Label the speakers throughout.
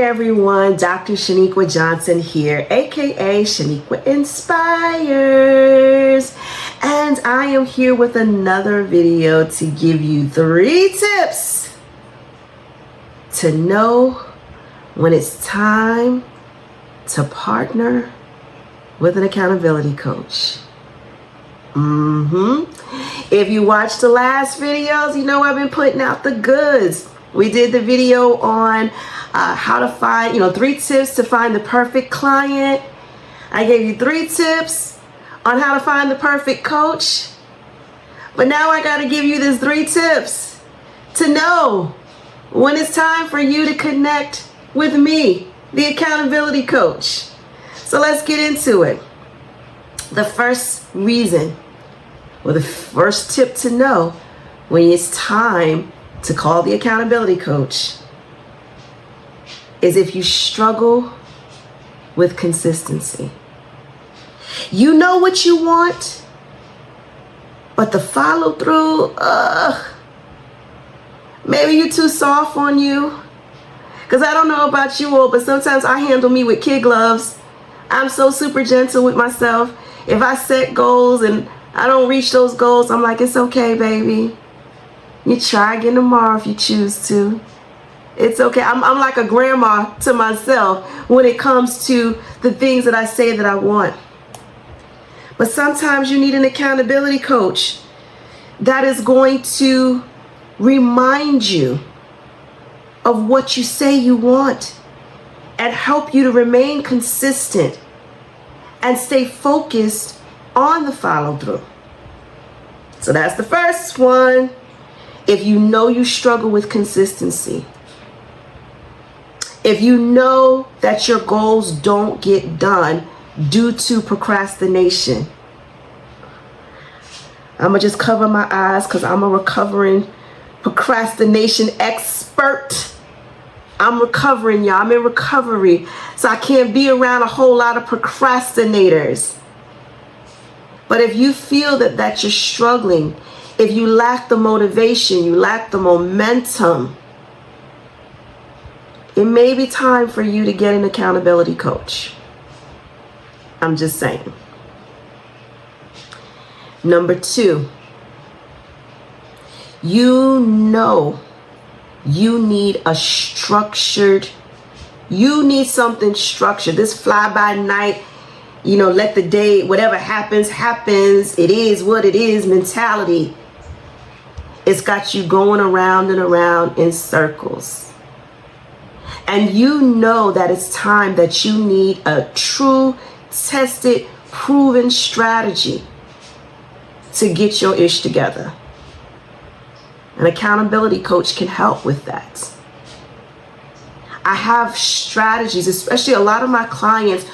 Speaker 1: everyone, Dr. Sheniqua Johnson here, aka Sheniqua Inspires, and I am here with another video to give you 3 tips to know when it's time to partner with an accountability coach. If you watched the last videos, you know I've been putting out the goods. We did the video on how to find, 3 tips to find the perfect client. I gave you 3 tips on how to find the perfect coach. But now I got to give you these 3 tips to know when it's time for you to connect with me, the accountability coach. So let's get into it. The first reason, or the first tip to know when it's time to call the accountability coach is if you struggle with consistency. You know what you want, but the follow through, maybe you're too soft on you. Because I don't know about you all, but sometimes I handle me with kid gloves. I'm so super gentle with myself. If I set goals and I don't reach those goals, I'm like, it's okay, baby. You try again tomorrow if you choose to. It's okay. I'm like a grandma to myself when it comes to the things that I say that I want. But sometimes you need an accountability coach that is going to remind you of what you say you want and help you to remain consistent and stay focused on the follow through. So that's the first one. If you know you struggle with consistency, if you know that your goals don't get done due to procrastination, I'm going to just cover my eyes because I'm a recovering procrastination expert. I'm recovering, y'all. I'm in recovery. So I can't be around a whole lot of procrastinators. But if you feel that you're struggling, if you lack the motivation, you lack the momentum, it may be time for you to get an accountability coach. I'm just saying. Number 2, you know you need something structured. This fly by night, let the day, whatever happens, happens. It is what it is mentality. It's got you going around and around in circles. And you know that it's time that you need a true, tested, proven strategy to get your ish together. An accountability coach can help with that. I have strategies, especially a lot of my clients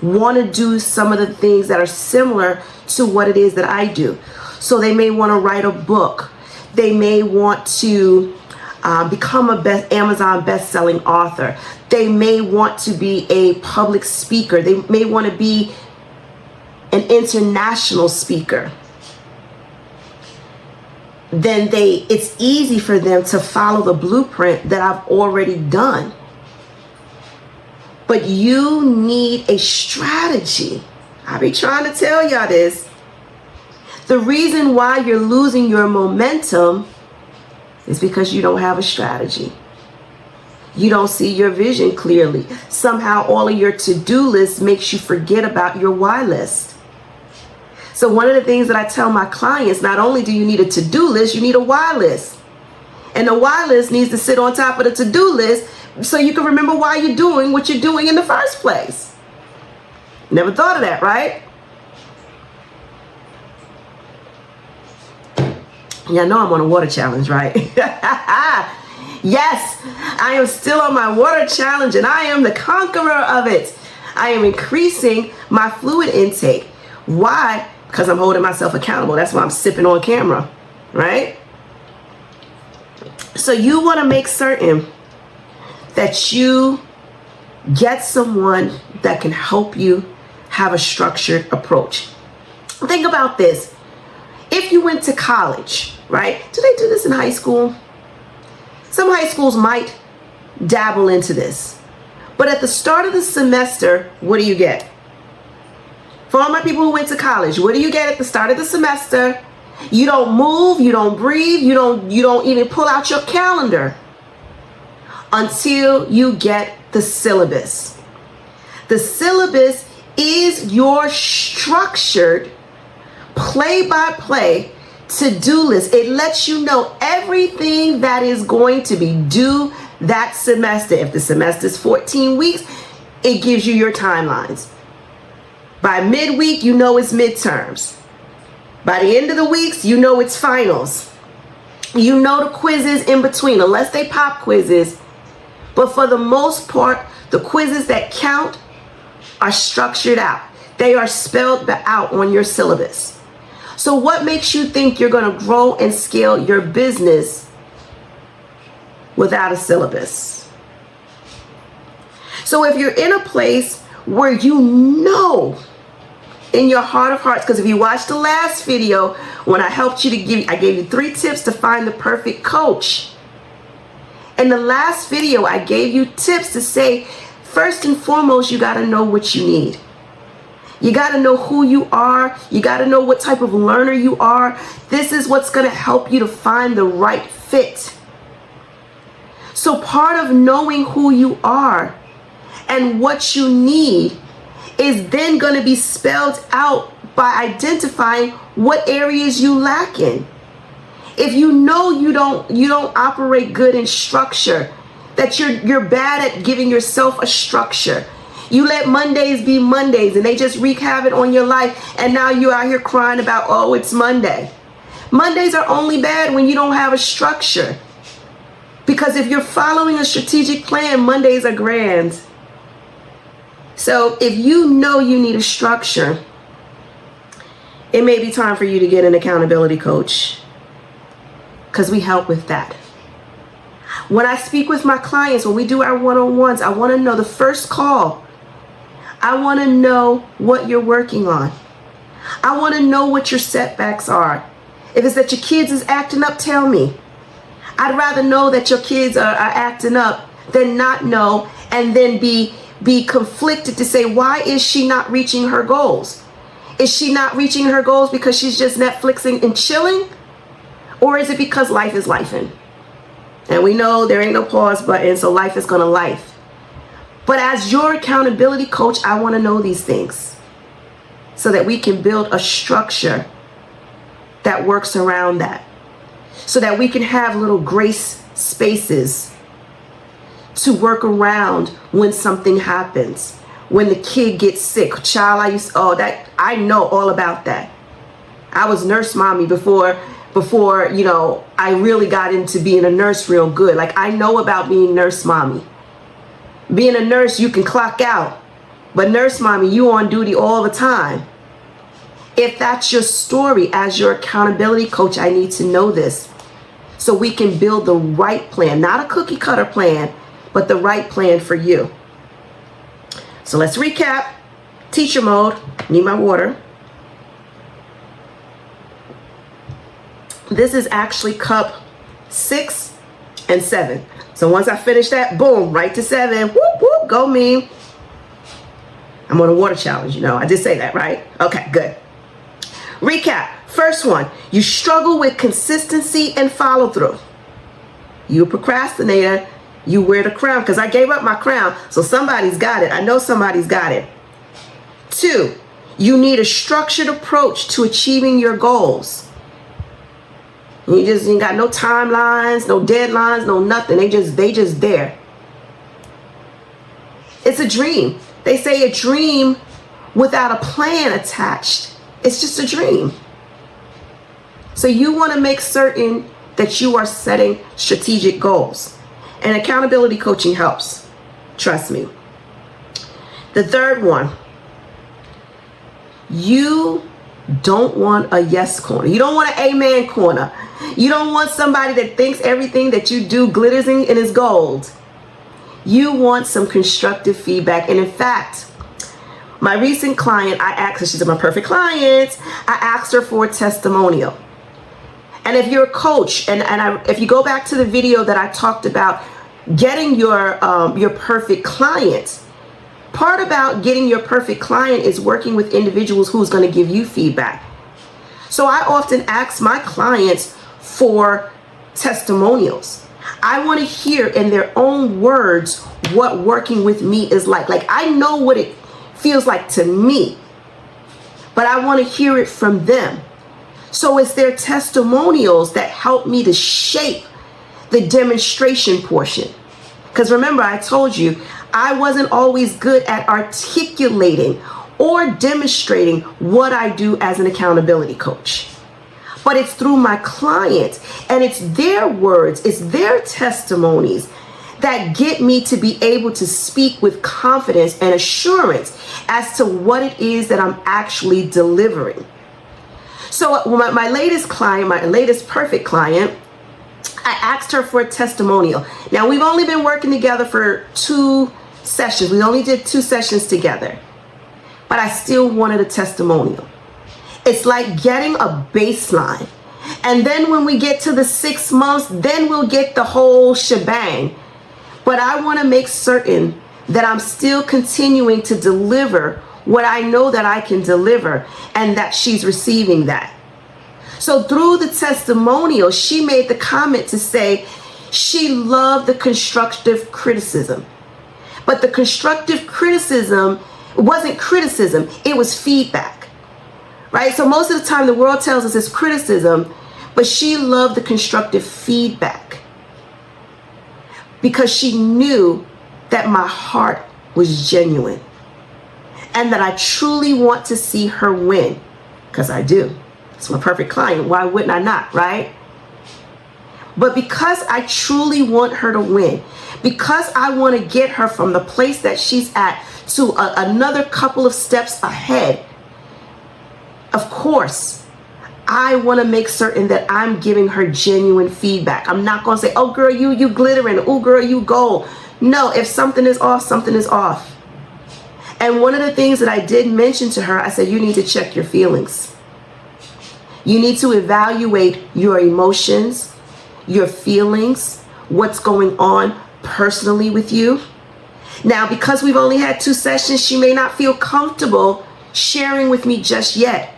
Speaker 1: want to do some of the things that are similar to what it is that I do. So they may want to write a book. They may want to become a Amazon best-selling author. They may want to be a public speaker. They may want to be an international speaker. Then it's easy for them to follow the blueprint that I've already done. But you need a strategy. I be trying to tell y'all this. The reason why you're losing your momentum is because you don't have a strategy. You don't see your vision clearly. Somehow all of your to-do list makes you forget about your why list. So one of the things that I tell my clients, not only do you need a to-do list, you need a why list. And the why list needs to sit on top of the to-do list so you can remember why you're doing what you're doing in the first place. Never thought of that, right? Y'all know I'm on a water challenge, right? Yes, I am still on my water challenge and I am the conqueror of it. I am increasing my fluid intake. Why? Because I'm holding myself accountable. That's why I'm sipping on camera, right? So you want to make certain that you get someone that can help you have a structured approach. Think about this. If you went to college, right? Do they do this in high school? Some high schools might dabble into this. But at the start of the semester, what do you get? For all my people who went to college, what do you get at the start of the semester? You don't move, you don't breathe, you don't even pull out your calendar until you get the syllabus. The syllabus is your structured play-by-play to-do list. It lets you know everything that is going to be due that semester. If the semester is 14 weeks, it gives you your timelines. By midweek, you know it's midterms. By the end of the weeks, you know it's finals. You know the quizzes in between, unless they pop quizzes. But for the most part, the quizzes that count are structured out. They are spelled out on your syllabus. So what makes you think you're going to grow and scale your business without a syllabus? So if you're in a place where you know in your heart of hearts, because if you watched the last video when I helped you I gave you 3 tips to find the perfect coach. In the last video, I gave you tips to say, first and foremost, you got to know what you need. You got to know who you are. You got to know what type of learner you are. This is what's going to help you to find the right fit. So part of knowing who you are and what you need is then going to be spelled out by identifying what areas you lack in. If you know you don't operate good in structure, that you're bad at giving yourself a structure. You let Mondays be Mondays and they just wreak havoc on your life, and now you're out here crying about, oh, it's Monday. Mondays are only bad when you don't have a structure. Because if you're following a strategic plan, Mondays are grand. So if you know you need a structure, it may be time for you to get an accountability coach, because we help with that. When I speak with my clients, when we do our one-on-ones, I want to know the first call. I want to know what you're working on. I want to know what your setbacks are. If it's that your kids is acting up, tell me. I'd rather know that your kids are acting up than not know and then be conflicted to say, why is she not reaching her goals? Is she not reaching her goals because she's just Netflixing and chilling? Or is it because life is lifing? And we know there ain't no pause button, so life is gonna life. But as your accountability coach, I wanna know these things so that we can build a structure that works around that. So that we can have little grace spaces to work around when something happens. When the kid gets sick. Child, I know all about that. I was nurse mommy before I really got into being a nurse real good. Like, I know about being nurse mommy. Being a nurse, you can clock out. But nurse mommy, you on duty all the time. If that's your story, as your accountability coach, I need to know this. So we can build the right plan. Not a cookie cutter plan, but the right plan for you. So let's recap. Teacher mode. Need my water. This is actually cup 6 and 7. So once I finish that, boom, right to 7. Whoop, whoop, go me. I'm on a water challenge, I did say that, right? Okay, good. Recap. First one, you struggle with consistency and follow through. You a procrastinator. You wear the crown, because I gave up my crown, so somebody's got it. I know somebody's got it. 2, you need a structured approach to achieving your goals. You just ain't got no timelines, no deadlines, no nothing. They just there. It's a dream. They say a dream without a plan attached. It's just a dream. So you want to make certain that you are setting strategic goals. And accountability coaching helps. Trust me. The third one, you don't want a yes corner. You don't want an amen corner. You don't want somebody that thinks everything that you do glitters and is gold. You want some constructive feedback. And in fact, my recent client, I asked her, she's my perfect client, I asked her for a testimonial. And if you're a coach, and if you go back to the video that I talked about getting your perfect client. Part about getting your perfect client is working with individuals who's going to give you feedback. So I often ask my clients for testimonials. I want to hear in their own words what working with me is like. Like, I know what it feels like to me, but I want to hear it from them. So it's their testimonials that help me to shape the demonstration portion. Because remember, I told you, I wasn't always good at articulating or demonstrating what I do as an accountability coach. But it's through my clients, and it's their words, it's their testimonies that get me to be able to speak with confidence and assurance as to what it is that I'm actually delivering. So my latest client, my latest perfect client, I asked her for a testimonial. Now, we've only been working together for 2 sessions. We only did 2 sessions together, but I still wanted a testimonial. It's like getting a baseline. And then when we get to the 6 months, then we'll get the whole shebang. But I want to make certain that I'm still continuing to deliver what I know that I can deliver, and that she's receiving that. So through the testimonial, she made the comment to say she loved the constructive criticism. But the constructive criticism wasn't criticism, it was feedback. Right? So most of the time the world tells us it's criticism, but she loved the constructive feedback because she knew that my heart was genuine and that I truly want to see her win, because I do. It's my perfect client. Why wouldn't I not, right? But because I truly want her to win, because I want to get her from the place that she's at to another couple of steps ahead, of course, I want to make certain that I'm giving her genuine feedback. I'm not going to say, oh, girl, you glittering. Oh, girl, you gold. No, if something is off, something is off. And one of the things that I did mention to her, I said, you need to check your feelings. You need to evaluate your emotions, your feelings, what's going on personally with you. Now, because we've only had 2 sessions, she may not feel comfortable sharing with me just yet.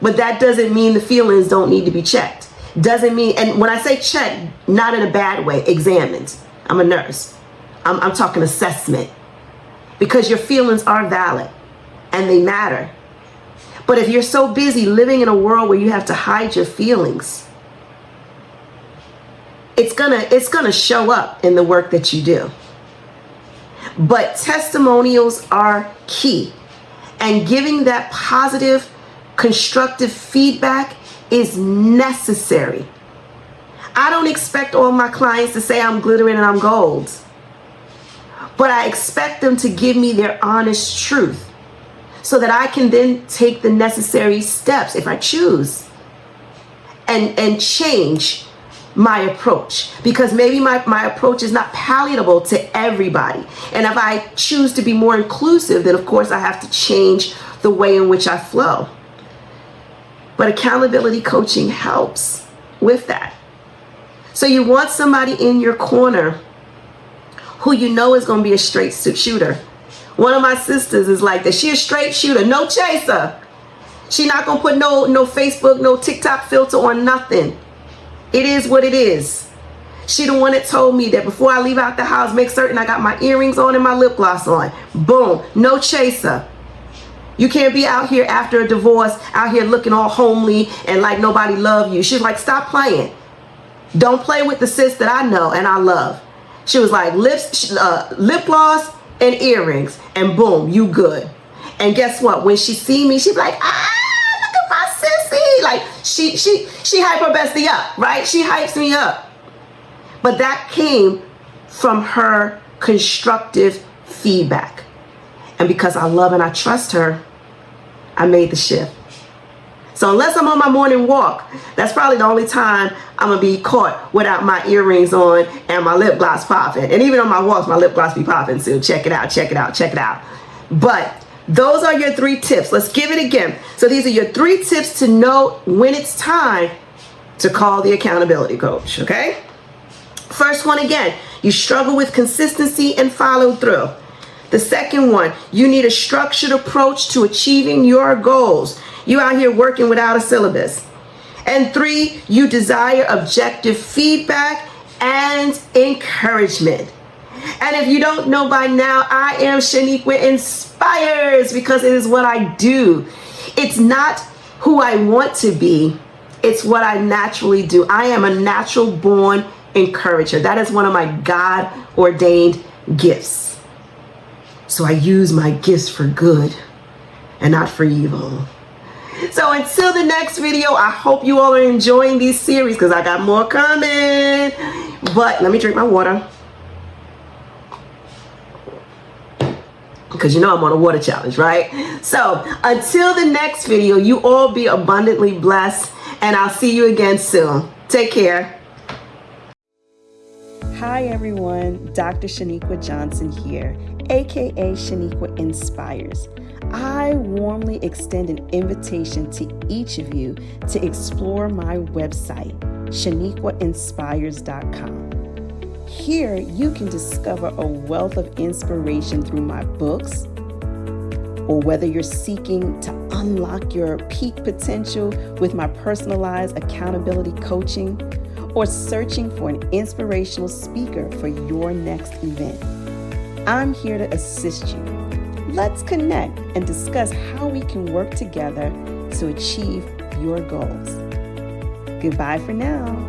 Speaker 1: But that doesn't mean the feelings don't need to be checked. Doesn't mean, and when I say check, not in a bad way, examined. I'm a nurse. I'm talking assessment. Because your feelings are valid and they matter. But if you're so busy living in a world where you have to hide your feelings, it's gonna show up in the work that you do. But testimonials are key. And giving that positive, constructive feedback is necessary. I don't expect all my clients to say I'm glittering and I'm gold. But I expect them to give me their honest truth so that I can then take the necessary steps if I choose and change my approach, because maybe my approach is not palatable to everybody. And if I choose to be more inclusive, then of course I have to change the way in which I flow. But accountability coaching helps with that. So you want somebody in your corner who you know is going to be a straight shooter. One of my sisters is like that. She a straight shooter, no chaser. She not going to put no Facebook, no TikTok filter on nothing. It is what it is. She the one that told me that before I leave out the house, make certain I got my earrings on and my lip gloss on. Boom, no chaser. You can't be out here after a divorce, out here looking all homely and like nobody love you. She's like, stop playing. Don't play with the sis that I know and I love. She was like, lip gloss and earrings, and boom, you good. And guess what? When she see me, she's like, look at my sissy. Like she hype her bestie up, right? She hypes me up. But that came from her constructive feedback. And because I love and I trust her, I made the shift. So unless I'm on my morning walk, that's probably the only time I'm going to be caught without my earrings on and my lip gloss popping. And even on my walks, my lip gloss be popping. So check it out, check it out, check it out. But those are your 3 tips. Let's give it again. So these are your 3 tips to know when it's time to call the accountability coach, okay? First one again, you struggle with consistency and follow through. The second one, you need a structured approach to achieving your goals. You out here working without a syllabus. And 3, you desire objective feedback and encouragement. And if you don't know by now, I am Sheniqua Inspires, because it is what I do. It's not who I want to be. It's what I naturally do. I am a natural born encourager. That is one of my God ordained gifts. So I use my gifts for good and not for evil. So until the next video, I hope you all are enjoying these series, because I got more coming. But let me drink my water, because you know I'm on a water challenge, right? So until the next video, you all be abundantly blessed, and I'll see you again soon. Take care. Hi everyone, Dr. Sheniqua Johnson here, aka Sheniqua Inspires. I warmly extend an invitation to each of you to explore my website, Sheniquainspires.com. Here you can discover a wealth of inspiration through my books, or whether you're seeking to unlock your peak potential with my personalized accountability coaching, or searching for an inspirational speaker for your next event. I'm here to assist you. Let's connect and discuss how we can work together to achieve your goals. Goodbye for now.